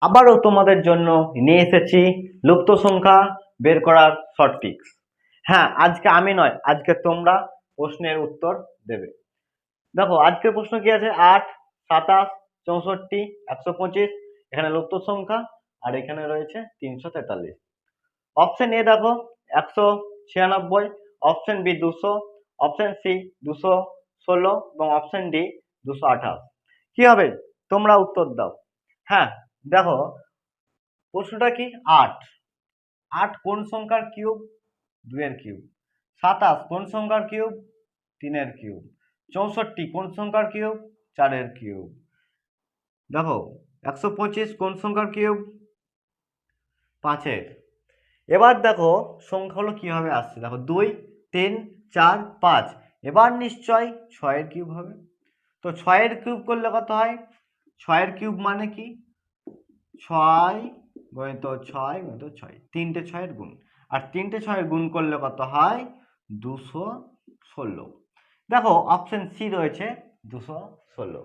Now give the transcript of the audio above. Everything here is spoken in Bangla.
আবারও তোমাদের জন্য নিয়ে এসেছি লুপ্ত সংখ্যা বের করার শর্ট ট্রিক্স। হ্যাঁ, আজকে আমি নয়, আজকে তোমরা প্রশ্নের উত্তর দেবে। দেখো আজকের প্রশ্ন কি আছে, 8, 27, 64, 125, এখানে লুপ্ত সংখ্যা আর এখানে রয়েছে 343। অপশন এ দেখো 196, অপশন বি 200, অপশন সি 216 এবং অপশন ডি 228। কি হবে, তোমরা উত্তর দাও। হ্যাঁ দেখো, প্রশ্নটা কি, 8 8 কোন সংখ্যার কিউব? 2 এর কিউব। 27 কোন সংখ্যার কিউব? 3 এর কিউব। 64 কোন সংখ্যার কিউব? 4 এর কিউব। দেখো 125 কোন সংখ্যার কিউব? 5 এর। এবার দেখো সংখ্যাগুলো কিভাবে আসছে, দেখো 2, 3, 4, 5। এবার নিশ্চয় 6 এর কিউব হবে। তো 6 এর কিউব করলে কত হয়? 6 এর কিউব মানে কি, 6 গণিত 6 গণিত 6, তিনটে 6 এর গুণ। আর তিনটে 6 এর গুণ করলে কত হয়? 216। দেখো অপশন সি রয়েছে 216।